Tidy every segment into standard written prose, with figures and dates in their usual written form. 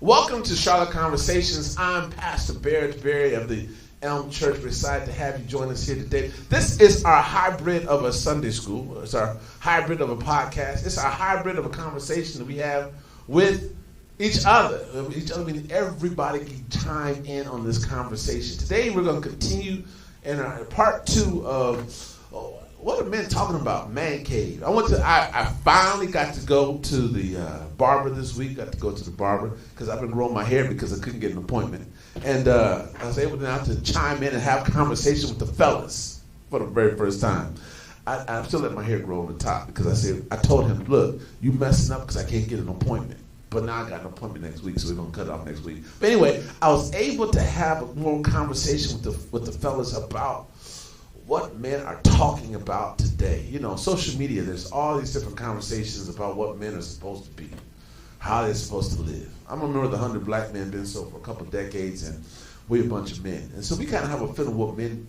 Welcome to Charlotte Conversations. I'm Pastor Barrett of the Elm Church. We're excited to have you join us here today. This is our hybrid of a Sunday school. It's our hybrid of a podcast. It's our hybrid of a conversation that we have with each other. Each other meaning everybody can chime in on this conversation. Today we're going to continue in our part 2 of what are men talking about? Man cave. I finally got to go to the barber this week. Got to go to the barber because I've been growing my hair because I couldn't get an appointment. And I was able now to chime in and have a conversation with the fellas for the very first time. I'm still letting my hair grow on the top because I told him, look, you messing up because I can't get an appointment. But now I got an appointment next week, so we're gonna cut it off next week. But anyway, I was able to have a more conversation with the fellas about what men are talking about today. You know, social media, there's all these different conversations about what men are supposed to be, how they're supposed to live. I'm a member of the 100 Black Men been so for a couple of decades, and we're a bunch of men. And so we kind of have a feeling what men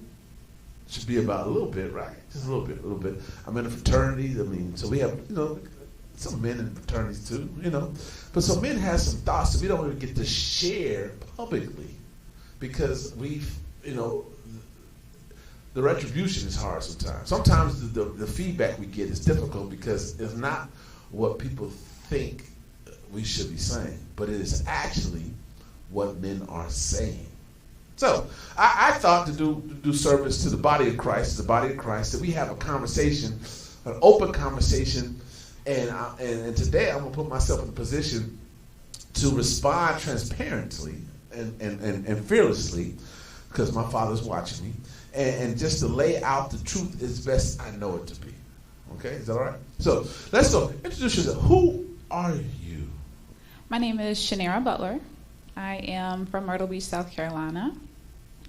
should be about a little bit, right? Just a little bit. I'm in a fraternity. So we have, some men in fraternities too, But so men have some thoughts that we don't really get to share publicly because the retribution is hard sometimes. Sometimes the feedback we get is difficult because it's not what people think we should be saying, but it is actually what men are saying. So I thought to do service to the body of Christ, that we have a conversation, an open conversation, and today I'm going to put myself in a position to respond transparently and fearlessly because my Father's watching me. And just to lay out the truth as best I know it to be. Okay, is that all right? So let's go. Introduce yourself. Who are you? My name is Shanera Butler. I am from Myrtle Beach, South Carolina.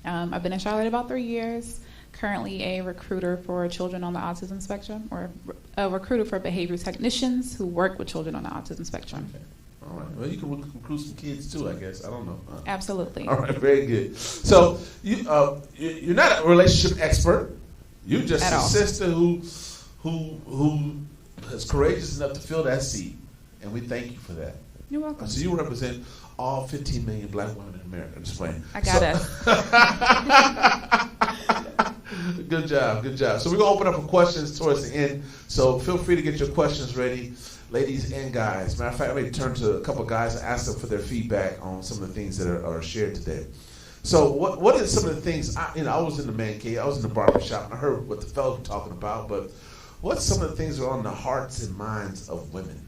I've been in Charlotte about 3 years. Currently a recruiter for children on the autism spectrum, or a recruiter for behavior technicians who work with children on the autism spectrum. Okay. All right. Well, you can recruit some kids too, I guess. I don't know. Absolutely. All right. Very good. So you're not a relationship expert. You're just At a all. sister who is courageous enough to fill that seat, and we thank you for that. You're welcome. So you represent all 15 million Black women in America. I'm just playing. I got it. Good job. So we're going to open up for questions towards the end. So feel free to get your questions ready, ladies and guys. Matter of fact, I'm going to turn to a couple of guys and ask them for their feedback on some of the things that are shared today. So what are some of the things, I was in the man cave, I was in the barber shop, and I heard what the fellas were talking about, but what's some of the things that are on the hearts and minds of women?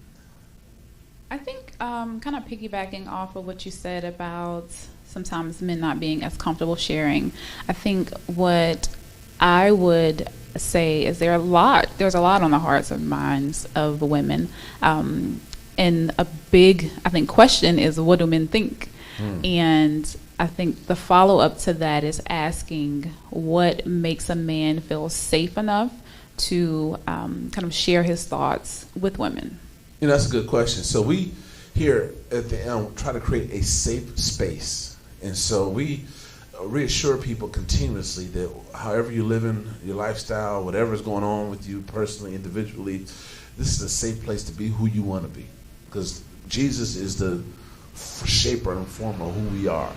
I think kind of piggybacking off of what you said about sometimes men not being as comfortable sharing, I think what I would say is there's a lot on the hearts and minds of women. And a big, I think, question is, what do men think? And I think the follow-up to that is asking what makes a man feel safe enough to kind of share his thoughts with women. That's a good question. So we here at the Elm try to create a safe space. And so we reassure people continuously that however you're living your lifestyle, whatever's going on with you personally, individually, this is a safe place to be who you want to be. Because Jesus is the shaper and former of who we are.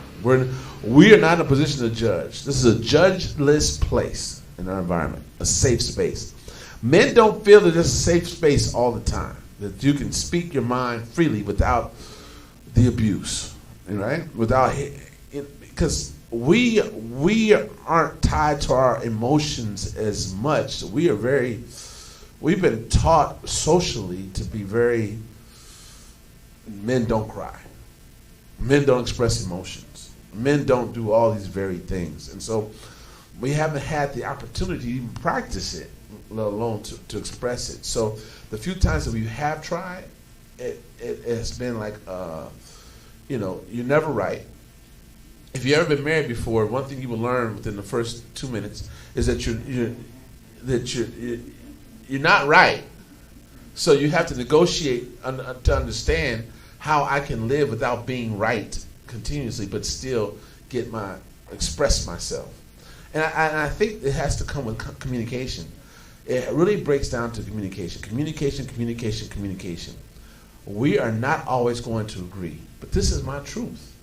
We are not in a position to judge. This is a judgeless place in our environment, a safe space. Men don't feel that it's a safe space all the time, that you can speak your mind freely without the abuse, right? Because we aren't tied to our emotions as much. We've been taught socially to be men don't cry. Men don't express emotions. Men don't do all these very things. And so we haven't had the opportunity to even practice it, let alone to express it. So the few times that we have tried, it has been like, you're never right. If you've ever been married before, one thing you will learn within the first 2 minutes is that you're not right. So you have to negotiate to understand how I can live without being right continuously, but still express myself. And I think it has to come with communication. It really breaks down to communication. Communication. we are not always going to agree, but this is my truth.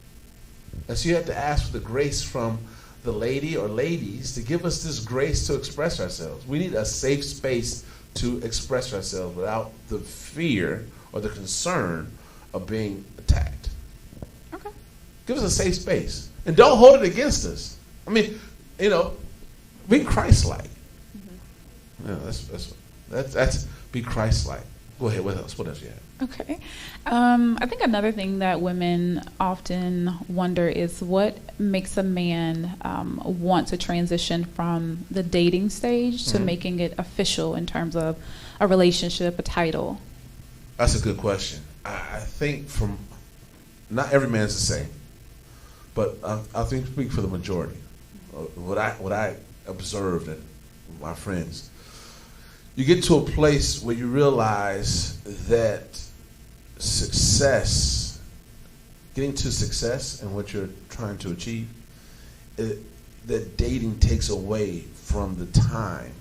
And so you have to ask for the grace from the lady or ladies to give us this grace to express ourselves. We need a safe space to express ourselves without the fear or the concern of being attacked. Okay. Give us a safe space. And don't hold it against us. I mean, be Christ-like. That's be Christ-like. Go ahead. What else? What else you have? Okay. I think another thing that women often wonder is what makes a man want to transition from the dating stage to making it official in terms of a relationship, a title. That's a good question. I think not every man's the same, but I think speak for the majority. What I observed and my friends, you get to a place where you realize that getting to success and what you're trying to achieve, that dating takes away from the time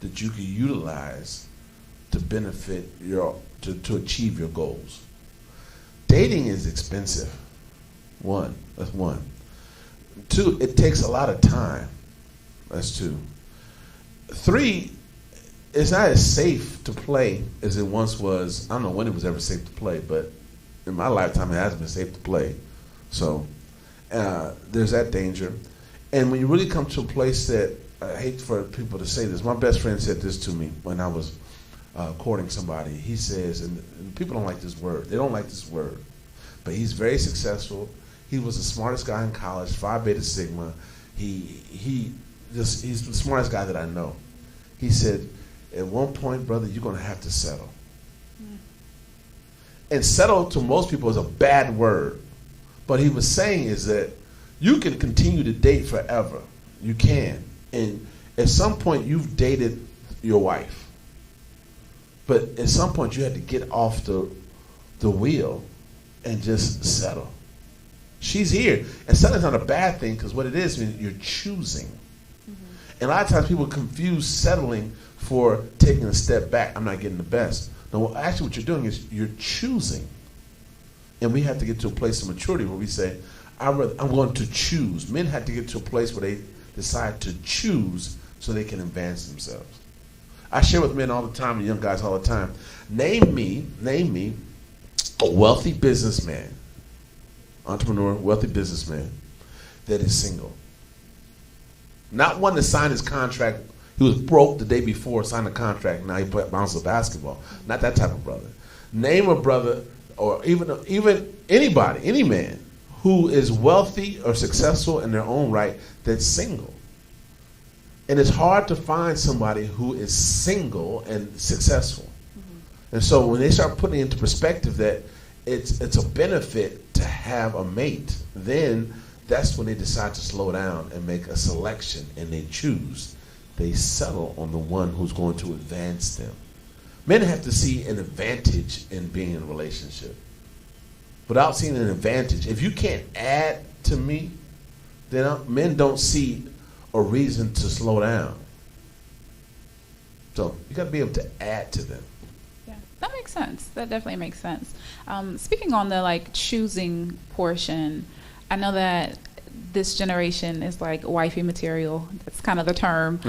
that you can utilize to benefit to achieve your goals. Dating is expensive. That's one. Two, it takes a lot of time. That's two. Three, it's not as safe to play as it once was. I don't know when it was ever safe to play, but in my lifetime it hasn't been safe to play. So there's that danger. And when you really come to a place that, I hate for people to say this, my best friend said this to me when I was courting somebody. He says, and people don't like this word. They don't like this word. But he's very successful. He was the smartest guy in college, Phi Beta Sigma. He's the smartest guy that I know. He said, at one point, brother, you're going to have to settle. And settle to most people is a bad word. But he was saying is that you can continue to date forever. You can. And at some point, you've dated your wife. But at some point, you had to get off the wheel and just settle. She's here. And settling's not a bad thing, because what it is, you're choosing. And a lot of times people confuse settling for taking a step back. I'm not getting the best. No, actually what you're doing is you're choosing. And we have to get to a place of maturity where we say, I'm going to choose. Men have to get to a place where they decide to choose so they can advance themselves. I share with men all the time, and young guys all the time, name me a wealthy businessman, entrepreneur, wealthy businessman that is single. Not one that signed his contract. He was broke the day before, signed a contract. Now he bounces basketball. Not that type of brother. Name a brother, or even anybody, any man who is wealthy or successful in their own right that's single. And it's hard to find somebody who is single and successful. And so when they start putting into perspective that it's a benefit to have a mate, then that's when they decide to slow down and make a selection, and they choose. They settle on the one who's going to advance them. Men have to see an advantage in being in a relationship. Without seeing an advantage, if you can't add to me, then men don't see a reason to slow down. So you got to be able to add to them. Yeah, that makes sense. That definitely makes sense. Speaking on the choosing portion, I know that this generation is like wifey material. That's kind of the term.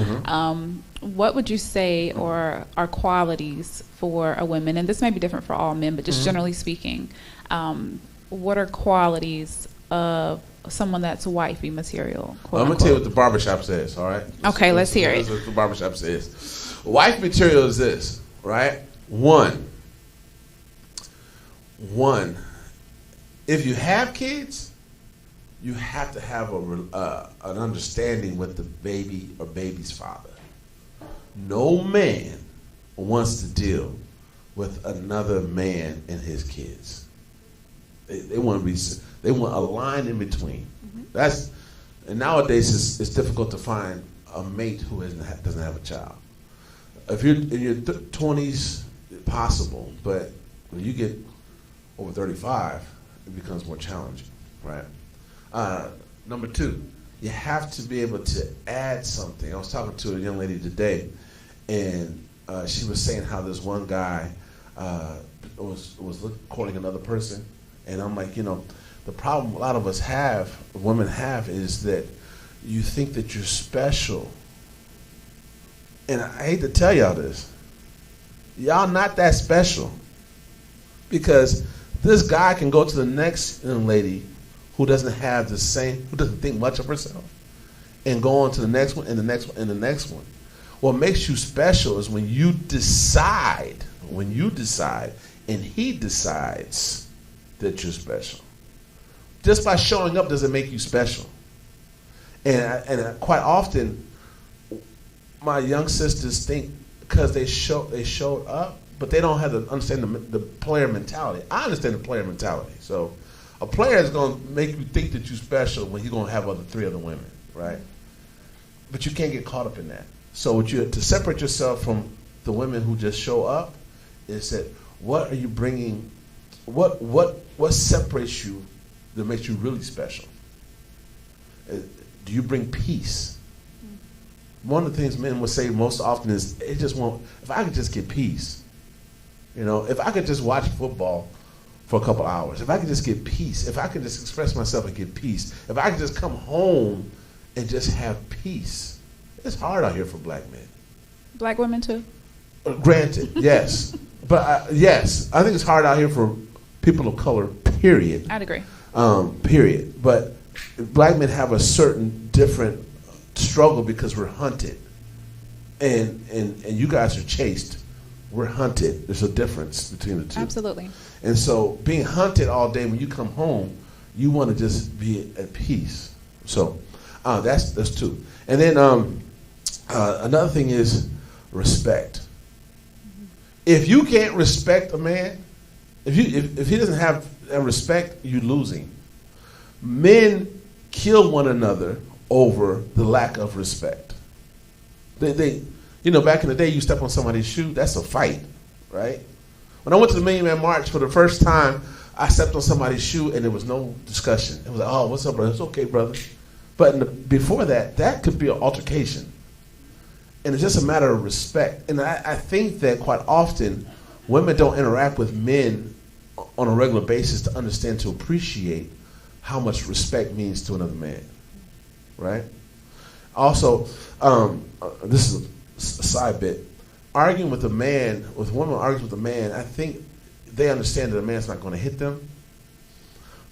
What would you say are qualities for a woman? And this may be different for all men, but just generally speaking, what are qualities of someone that's wifey material? I'm going to tell you what the barbershop says, all right? Okay, let's hear it. This is what the barbershop says. Wife material is this, right? One, if you have kids, you have to have an understanding with the baby or baby's father. No man wants to deal with another man and his kids. They want a line in between. And nowadays it's difficult to find a mate who doesn't have a child. If you're in your 20s, possible, but when you get over 35, it becomes more challenging, right? Number two, you have to be able to add something. I was talking to a young lady today, and she was saying how this one guy courting another person, and I'm like, the problem a lot of us have, women have, is that you think that you're special. And I hate to tell y'all this. Y'all not that special. Because this guy can go to the next young lady who doesn't think much of herself, and go on to the next one, and the next one, and the next one. What makes you special is when you decide, and he decides that you're special. Just by showing up doesn't make you special. And quite often, my young sisters think because they showed up, but they don't have to understand the player mentality. I understand the player mentality. So a player is going to make you think that you're special when he's going to have three other women, right? But you can't get caught up in that. So to separate yourself from the women who just show up is that what are you bringing? What separates you that makes you really special? Do you bring peace? One of the things men will say most often is, if I could just get peace. If I could just watch football for a couple hours, if I could just get peace, if I could just express myself and get peace, if I could just come home and just have peace. It's hard out here for black men. Black women too? Granted, yes. But yes, I think it's hard out here for people of color, period. I'd agree. Period. But black men have a certain different struggle because we're hunted. And you guys are chased. We're hunted. There's a difference between the two. Absolutely. And so being hunted all day, when you come home, you want to just be at peace. So that's two. And then another thing is respect. If you can't respect a man, if he doesn't have respect, you're losing. Men kill one another over the lack of respect. They back in the day, you step on somebody's shoe, that's a fight, right? When I went to the Million Man March for the first time, I stepped on somebody's shoe and there was no discussion. It was like, oh, what's up, brother? It's okay, brother. But before that could be an altercation. And it's just a matter of respect. And I think that quite often, women don't interact with men on a regular basis to understand, to appreciate how much respect means to another man, right? Also, this is a side bit. Arguing with a man, with women arguing with a man, I think they understand that a man's not going to hit them.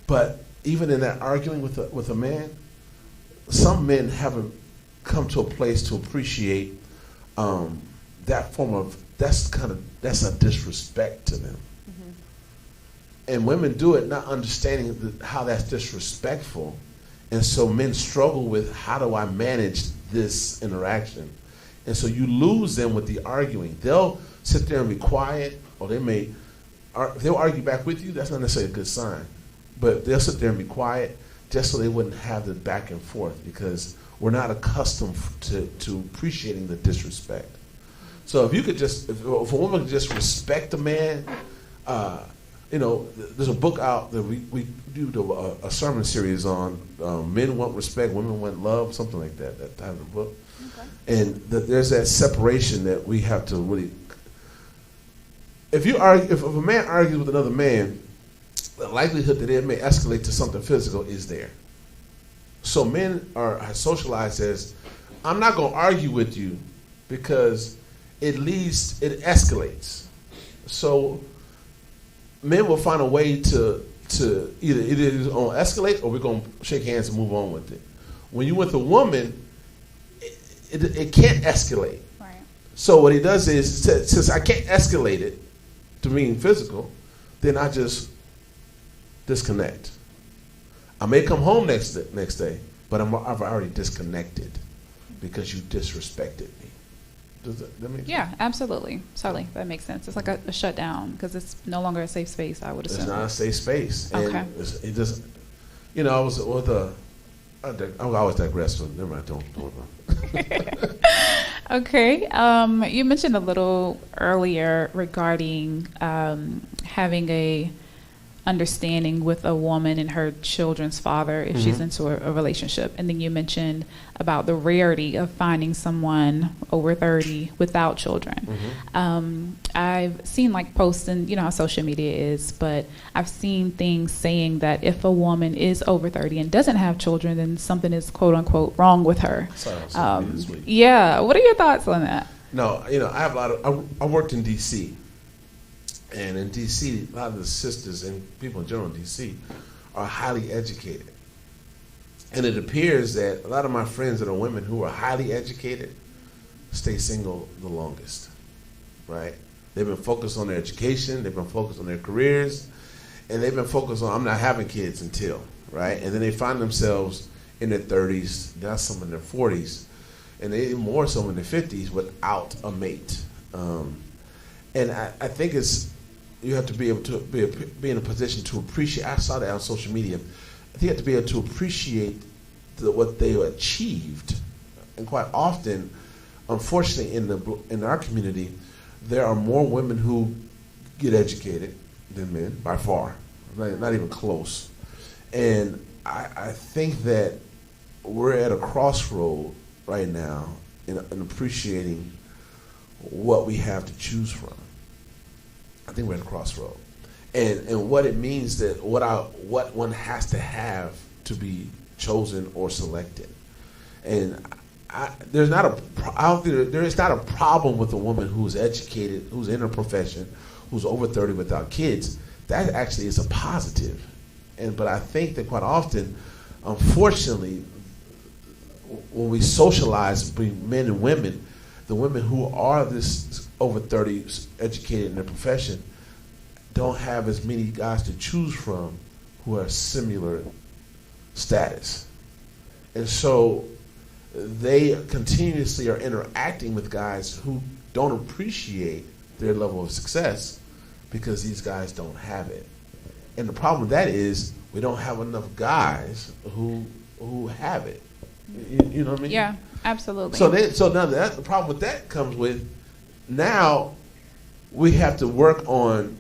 But even in that arguing with a man, some men haven't come to a place to appreciate that form of, that's a disrespect to them. Mm-hmm. And women do it not understanding how that's disrespectful. And so men struggle with, how do I manage this interaction? And so you lose them with the arguing. They'll sit there and be quiet, or if they'll argue back with you, that's not necessarily a good sign. But they'll sit there and be quiet just so they wouldn't have the back and forth, because we're not accustomed to appreciating the disrespect. So if a woman could just respect a man, there's a book out that we do a sermon series on men want respect, women want love, something like that type of book. Okay. And there's that separation that we have to really. If a man argues with another man, the likelihood that it may escalate to something physical is there. So men are socialized as, I'm not going to argue with you because it escalates. So men will find a way to either it's going to escalate, or we're going to shake hands and move on with it. When you're with a woman, it can't escalate. Right. So what he does is, since I can't escalate it to being physical, then I just disconnect. I may come home next day, but I've already disconnected because you disrespected me. Does that make sense? Yeah, absolutely. Totally. That makes sense. It's like a shutdown because it's no longer a safe space, I would assume. It's not a safe space. Okay. And it just, I was with I always digress, so never mind, don't. Okay. You mentioned a little earlier regarding having a understanding with a woman and her children's father if she's into a relationship. And then you mentioned about the rarity of finding someone over 30 without children. I've seen like posts, and you know how social media is, but I've seen things saying that if a woman is over 30 and doesn't have children, then something is quote unquote wrong with her. Yeah. What are your thoughts on that? No, you know, I have I worked in D.C., and in D.C., a lot of the sisters and people in general in D.C. are highly educated. And it appears that a lot of my friends that are women who are highly educated stay single the longest, right? They've been focused on their education, they've been focused on their careers, and they've been focused on, I'm not having kids until, right? And then they find themselves in their 30s, now some in their 40s, and they more so in their 50s without a mate. And I think you have to be able to be in a position to appreciate. I saw that on social media. I think you have to be able to appreciate what they achieved. And quite often, unfortunately, in our community, there are more women who get educated than men by far, not even close. And I think that we're at a crossroad right now in appreciating what we have to choose from. I think we're at a crossroad, and what it means that what one has to have to be chosen or selected. And there is not a problem with a woman who's educated, who's in her profession, who's over 30 without kids. That actually is a positive. But I think that quite often, unfortunately, when we socialize between men and women, the women who are this over 30 educated in their profession don't have as many guys to choose from who are similar status. And so they continuously are interacting with guys who don't appreciate their level of success because these guys don't have it. And the problem with that is we don't have enough guys who have it. You know what I mean? Yeah, absolutely. So now the problem with that comes with, now we have to work on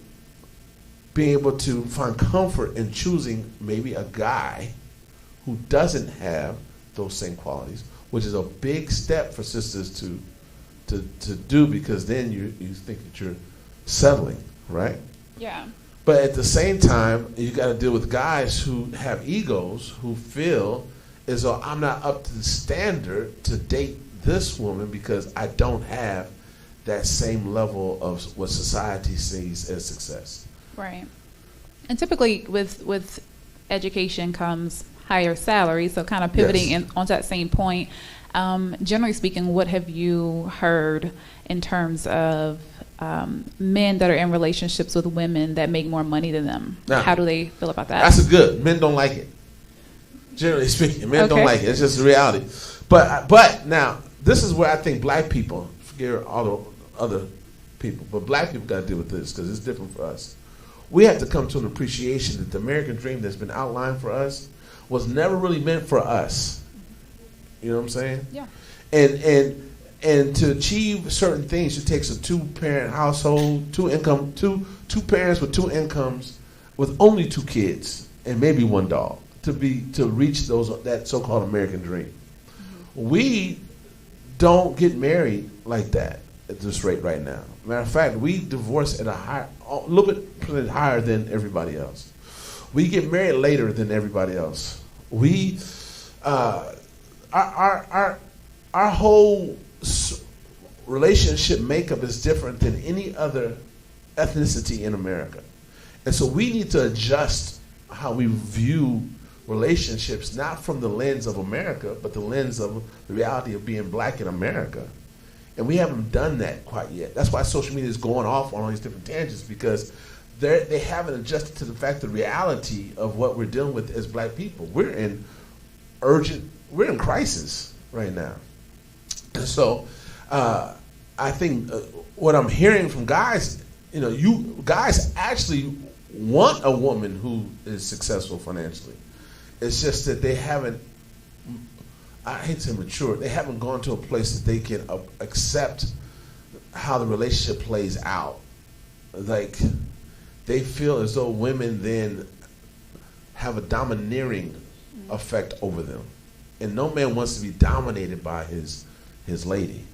being able to find comfort in choosing maybe a guy who doesn't have those same qualities, which is a big step for sisters to do, because then you think that you're settling, right? Yeah. But at the same time, you got to deal with guys who have egos, who feel as though I'm not up to the standard to date this woman because I don't have that same level of what society sees as success. Right. And typically with education comes higher salary, so kind of pivoting onto that same point, generally speaking, what have you heard in terms of men that are in relationships with women that make more money than them? Now, how do they feel about that? That's good. Men don't like it. Generally speaking, men don't like it. It's just the reality. But now, this is where I think black people, forget all the other people, but black people got to deal with this because it's different for us. We have to come to an appreciation that the American dream that's been outlined for us was never really meant for us. You know what I'm saying? Yeah. And to achieve certain things, it takes a two-parent household, two parents with two incomes, with only two kids and maybe one dog to reach that so-called American dream. Mm-hmm. We don't get married like that at this rate right now. Matter of fact, we divorce at a little bit higher than everybody else. We get married later than everybody else. We our whole relationship makeup is different than any other ethnicity in America. And so we need to adjust how we view relationships, not from the lens of America, but the lens of the reality of being black in America. And we haven't done that quite yet. That's why social media is going off on all these different tangents, because they haven't adjusted to the fact, the reality of what we're dealing with as black people. We're in crisis right now. And so I think what I'm hearing from guys, you guys actually want a woman who is successful financially. It's just that they haven't, I hate to say mature, they haven't gone to a place that they can accept how the relationship plays out. Like, they feel as though women then have a domineering effect over them. And no man wants to be dominated by his lady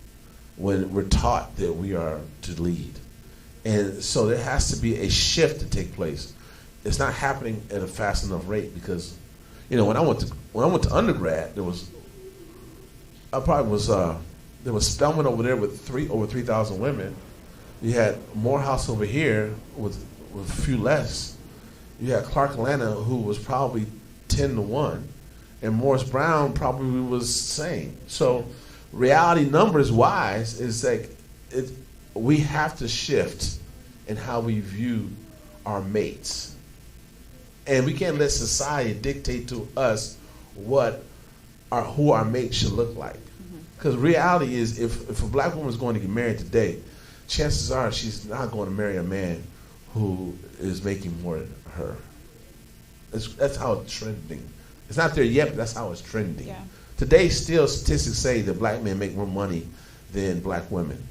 when we're taught that we are to lead. And so there has to be a shift to take place. It's not happening at a fast enough rate because, when I went to undergrad, there was Spelman over there with over 3,000 women. You had Morehouse over here with a few less. You had Clark Atlanta, who was probably 10-1, and Morris Brown probably was the same. So reality numbers wise is like we have to shift in how we view our mates. And we can't let society dictate to us who our mate should look like. Because reality is, if a black woman is going to get married today, chances are she's not going to marry a man who is making more than her. That's how it's trending. It's not there yet, but that's how it's trending. Yeah. Today, still statistics say that black men make more money than black women,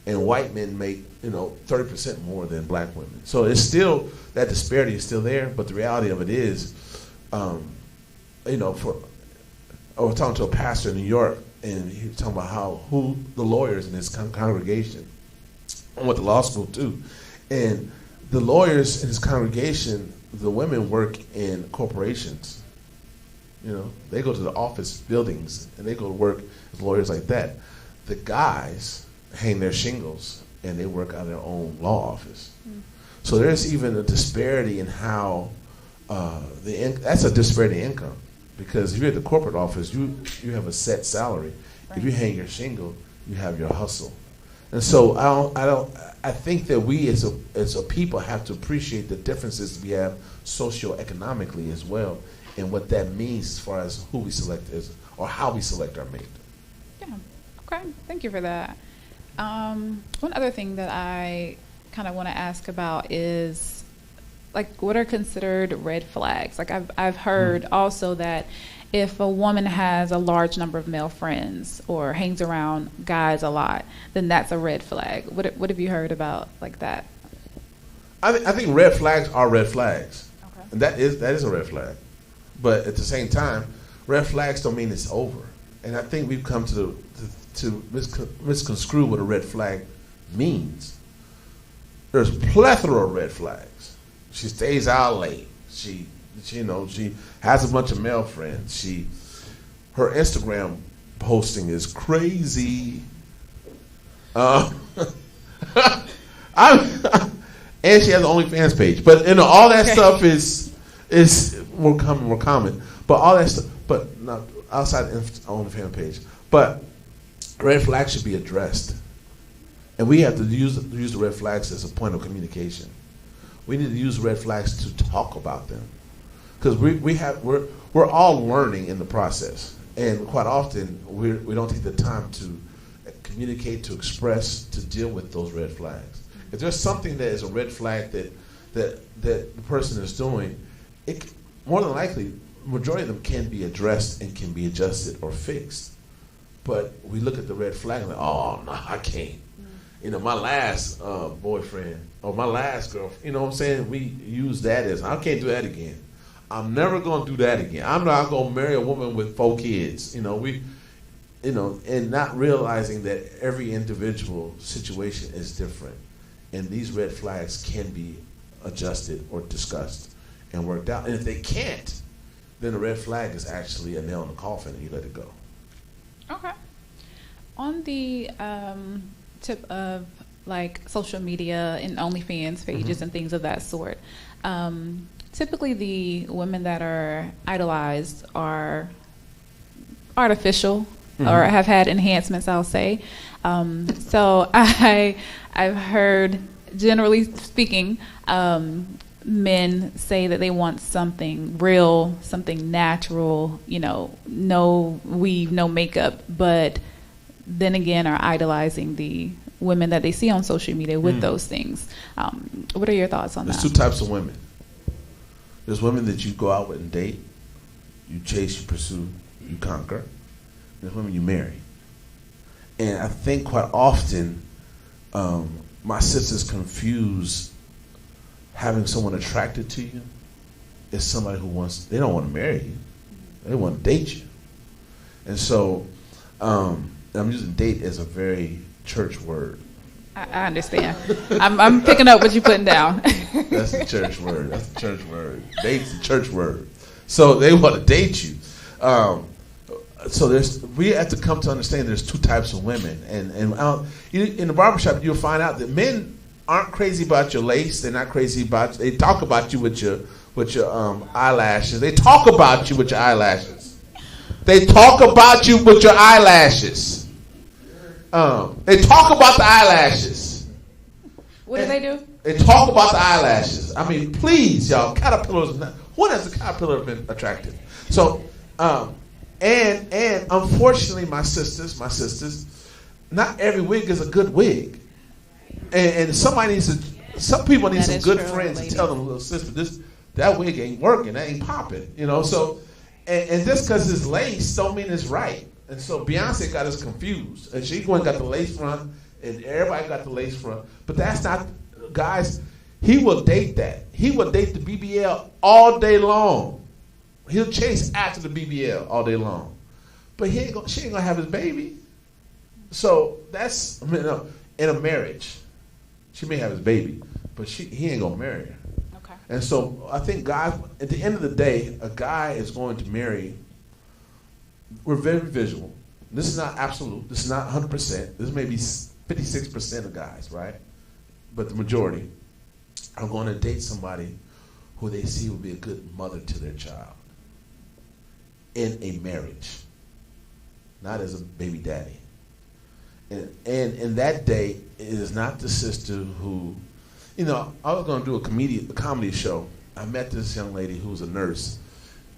and white men make 30% more than black women. So it's still, that disparity is still there. But the reality of it is, I was talking to a pastor in New York, and he was talking about who the lawyers in his congregation. I went to law school too, and the lawyers in his congregation, the women work in corporations. They go to the office buildings and they go to work as lawyers like that. The guys hang their shingles and they work out of their own law office. So there's even a disparity in how that's a disparity in income, because if you're at the corporate office, you have a set salary. Right. If you hang your shingle, you have your hustle. And so I think that we as a people have to appreciate the differences we have socioeconomically as well, and what that means as far as who we select or how we select our mate. Yeah. Okay. Thank you for that. One other thing that I kind of want to ask about is, like, what are considered red flags? Like, I've heard also that if a woman has a large number of male friends or hangs around guys a lot, then that's a red flag. What have you heard about like that? I think red flags are red flags. Okay. And that is a red flag. But at the same time, red flags don't mean it's over. And I think we've come to misconstrue what a red flag means. There's a plethora of red flags. She stays out late. She has a bunch of male friends. Her Instagram posting is crazy. And she has an OnlyFans page. But all that stuff is more common. But all that stuff, but not outside the OnlyFans page. But red flags should be addressed, and we have to use the red flags as a point of communication. We need to use red flags to talk about them, because we're all learning in the process, and quite often we don't take the time to communicate, to express, to deal with those red flags. If there's something that is a red flag that the person is doing, more than likely, majority of them can be addressed and can be adjusted or fixed. But we look at the red flag and like, oh no, I can't. My last boyfriend or my last girlfriend, you know what I'm saying? We use that as, I can't do that again. I'm never going to do that again. I'm not going to marry a woman with 4 kids. And not realizing that every individual situation is different. And these red flags can be adjusted or discussed and worked out. And if they can't, then the red flag is actually a nail in the coffin and you let it go. Okay. On the tip of like social media and OnlyFans pages and things of that sort, typically the women that are idolized are artificial or have had enhancements, I'll say. So I've heard, generally speaking, men say that they want something real, something natural, no weave, no makeup, but then again are idolizing the women that they see on social media with those things. What are your thoughts on that? There's 2 types of women. There's women that you go out with and date, you chase, you pursue, you conquer. There's women you marry. And I think quite often my sisters confuse having someone attracted to you is somebody who they don't want to marry you. They want to date you. And so I'm using date as a very church word. I understand. I'm picking up what you're putting down. That's the church word. That's the church word. Date's the church word. So they want to date you. So we have to come to understand there's two types of women. And in the barbershop, you'll find out that men aren't crazy about your lace. They're not crazy about you. They talk about you with your eyelashes. They talk about you with your eyelashes. They talk about you with your eyelashes. They talk about the eyelashes. What do they do? They talk about the eyelashes. I mean, please, y'all, caterpillars. When has a caterpillar been attractive? So, and unfortunately, my sisters, not every wig is a good wig, and somebody needs to. Some people need some good friends to tell them, little sister, that wig ain't working, that ain't popping, So, and just because it's lace don't mean it's right. And so Beyonce got us confused. And she went and got the lace front, and everybody got the lace front. But that's not, guys, he will date that. He will date the BBL all day long. He'll chase after the BBL all day long. But she ain't gonna have his baby. So that's, in a marriage, she may have his baby, but he ain't gonna marry her. Okay. And so I think God, at the end of the day, a guy is going to marry. We're very visual. This is not absolute. This is not 100%. This may be 56% of guys, right? But the majority are going to date somebody who they see will be a good mother to their child in a marriage, not as a baby daddy. And in that day, it is not the sister who, I was going to do a comedy show. I met this young lady who was a nurse,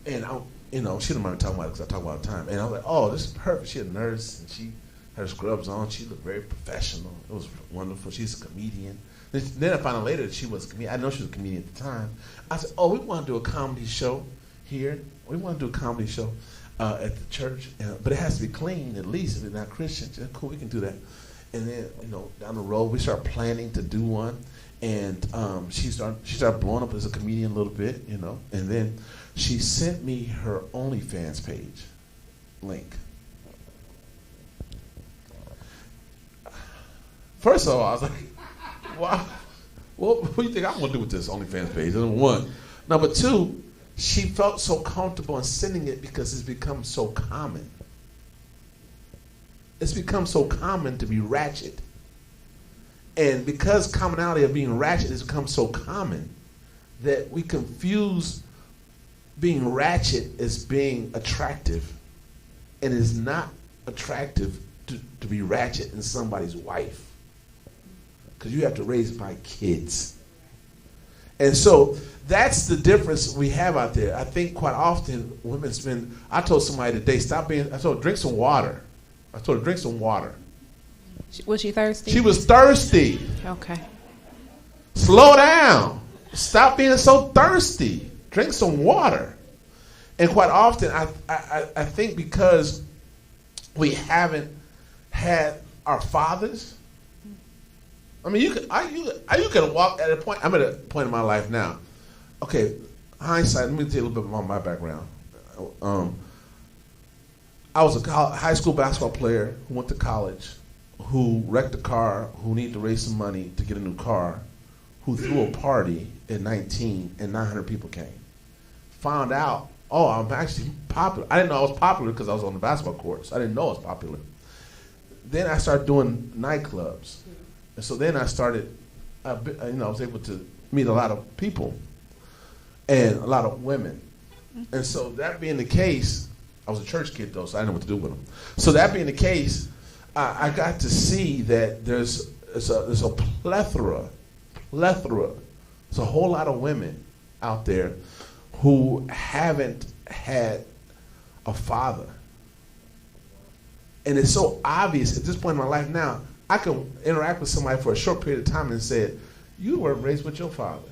and she didn't mind talking about it because I talk about it all the time. And I was like, oh, this is perfect. She's a nurse, and she had her scrubs on. She looked very professional. It was wonderful. She's a comedian. Then I found out later that she was a comedian. I know she was a comedian at the time. I said, oh, we want to do a comedy show here. We want to do a comedy show at the church. But it has to be clean, at least, if it's not Christian. She said, cool, we can do that. And then, down the road, we start planning to do one. And she started blowing up as a comedian a little bit, And then she sent me her OnlyFans page link. First of all, I was like, wow, what do you think I'm going to do with this OnlyFans page? Number one. Number two, she felt so comfortable in sending it because it's become so common. It's become so common to be ratchet. And because commonality of being ratchet has become so common that we confuse being ratchet as being attractive, and it's not attractive to be ratchet in somebody's wife, because you have to raise my kids. And so that's the difference we have out there. I think quite often I told somebody today, I told her, drink some water. I told her, drink some water. Was she thirsty? She was thirsty. Okay. Slow down. Stop being so thirsty. Drink some water. And quite often, I think because we haven't had our fathers. I mean, you can walk at a point. I'm at a point in my life now. Okay, hindsight. Let me tell you a little bit about my background. I was a high school basketball player who went to college, who wrecked a car, who needed to raise some money to get a new car, who threw a party at 19 and 900 people came. Found out, oh, I'm actually popular. I didn't know I was popular because I was on the basketball courts. I didn't know I was popular. Then I started doing nightclubs. And so then I started, I was able to meet a lot of people and a lot of women. And so that being the case, I was a church kid though, so I didn't know what to do with them. So that being the case, I got to see that there's a plethora. There's a whole lot of women out there who haven't had a father. And it's so obvious at this point in my life now, I can interact with somebody for a short period of time and say, you weren't raised with your father.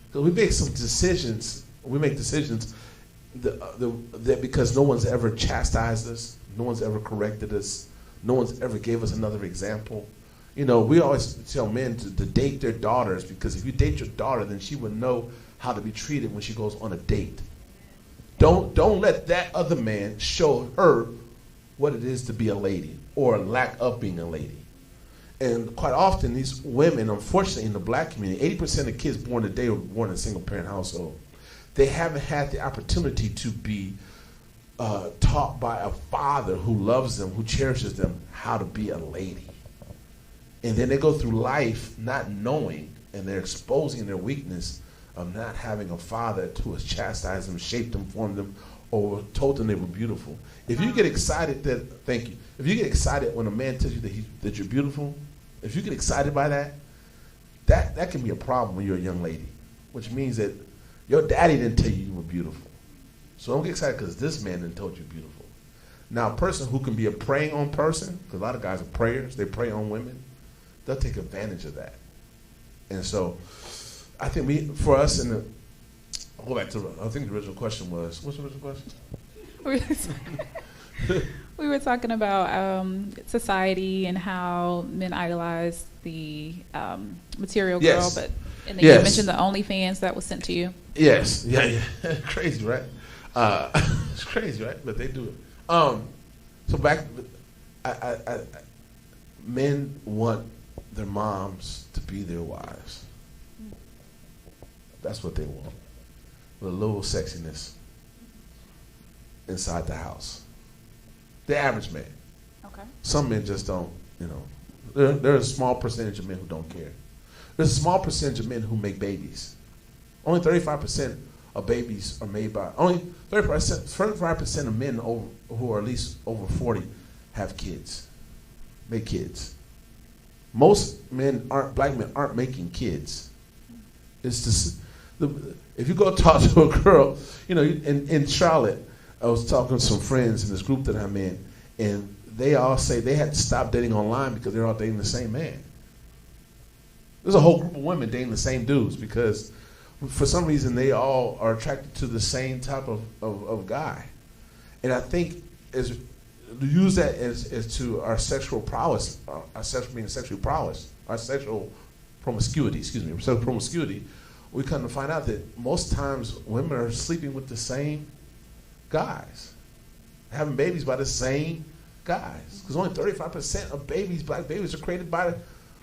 Because we make some decisions, that because no one's ever chastised us, no one's ever corrected us, no one's ever gave us another example. We always tell men to date their daughters, because if you date your daughter, then she will know how to be treated when she goes on a date. Don't let that other man show her what it is to be a lady, or a lack of being a lady. And quite often, these women, unfortunately, in the black community, 80% of kids born today were born in a single-parent household. They haven't had the opportunity to be taught by a father who loves them, who cherishes them, how to be a lady. And then they go through life not knowing, and they're exposing their weakness of not having a father who has chastised them, shaped them, formed them, or told them they were beautiful. If you get excited thank you. If you get excited when a man tells you that you're beautiful, if you get excited by that can be a problem when you're a young lady, which means that your daddy didn't tell you were beautiful. So don't get excited because this man didn't told you beautiful. Now, a person who can be a preying on person, because a lot of guys are preyers, they prey on women, they'll take advantage of that. And so I think for us, I'll go back to, I think the original question was, what's the original question? We were talking about society and how men idolize the material girl, and then you mentioned the OnlyFans that was sent to you. Yes, yeah. Crazy, right? It's crazy, right? But they do it. So back, men want their moms to be their wives. That's what they want. With a little sexiness inside the house. The average man. Okay. Some men just don't, there's a small percentage of men who don't care. There's a small percentage of men who make babies. Only 35% of babies are made by, only 35% of men who are at least over 40 have kids, make kids. Most black men aren't making kids. It's just, if you go talk to a girl, in Charlotte, I was talking to some friends in this group that I'm in, and they all say they had to stop dating online because they're all dating the same man. There's a whole group of women dating the same dudes because for some reason they all are attracted to the same type of guy. And I think use that as to our sexual prowess, our sexual promiscuity, sexual promiscuity, we come to find out that most times women are sleeping with the same guys, having babies by the same guys. Because only 35% of black babies are created by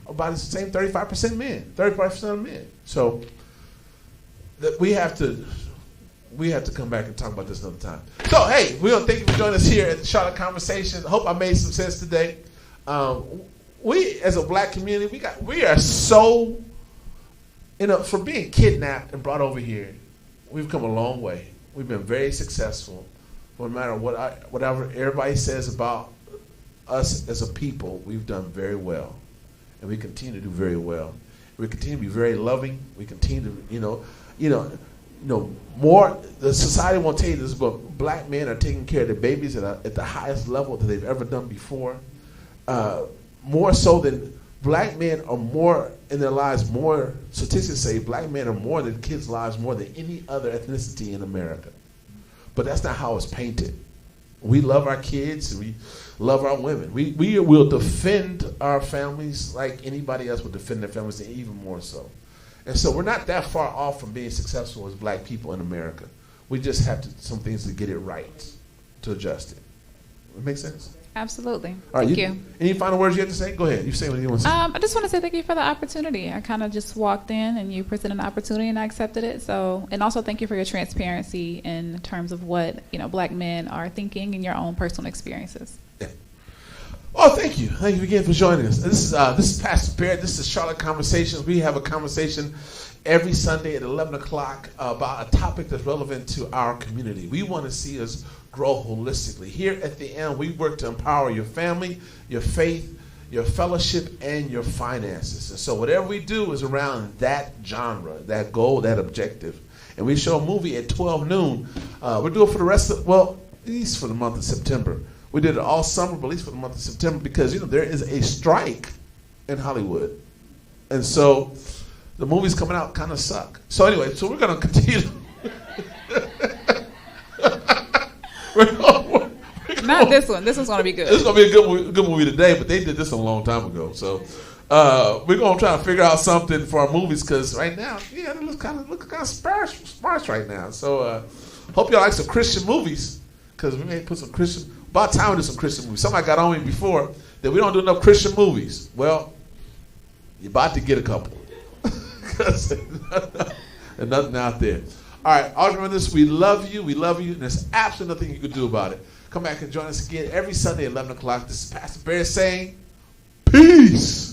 the same 35% men, 35% of men. So we have to come back and talk about this another time. So hey, we want to thank you for joining us here at the Charlotte Conversation. I hope I made some sense today. We as a black community, we are so, for being kidnapped and brought over here, we've come a long way. We've been very successful. No matter whatever everybody says about us as a people, we've done very well. And we continue to do very well. We continue to be very loving. We continue to, more, the society won't tell you this, but black men are taking care of their babies at the highest level that they've ever done before. More so than black men are more in their lives, more statistics say black men are more than kids' lives, more than any other ethnicity in America. But that's not how it's painted. We love our kids, and we love our women. We will defend our families like anybody else would defend their families, and even more so. And so we're not that far off from being successful as black people in America. We just have some things to get it right, to adjust it. Does that make sense? Absolutely. All right, thank you. Any final words you have to say? Go ahead. You say what you want to say. I just want to say thank you for the opportunity. I kind of just walked in and you presented an opportunity and I accepted it. So, and also thank you for your transparency in terms of what black men are thinking in your own personal experiences. Yeah. Oh, thank you. Thank you again for joining us. This is Pastor Barrett. This is Charlotte Conversations. We have a conversation every Sunday at 11 o'clock about a topic that's relevant to our community. We want to see us grow holistically. Here at the end, we work to empower your family, your faith, your fellowship, and your finances. And so whatever we do is around that genre, that goal, that objective. And we show a movie at 12 noon. We're doing it for the rest of, at least for the month of September. We did it all summer, but at least for the month of September, because there is a strike in Hollywood. And so the movies coming out kind of suck. So anyway, we're going to continue. Not this one. This one's going to be good. This is going to be a good movie today, but they did this a long time ago. So We're gonna try to figure out something for our movies because right now, yeah, it looks kind of sparse right now. So hope y'all like some Christian movies because we may put some Christian. About time we do some Christian movies. Somebody got on me before that we don't do enough Christian movies. Well, you're about to get a couple because there's nothing out there. All right, always remember this: we love you, and there's absolutely nothing you can do about it. Come back and join us again every Sunday at 11 o'clock. This is Pastor Barrett saying, peace.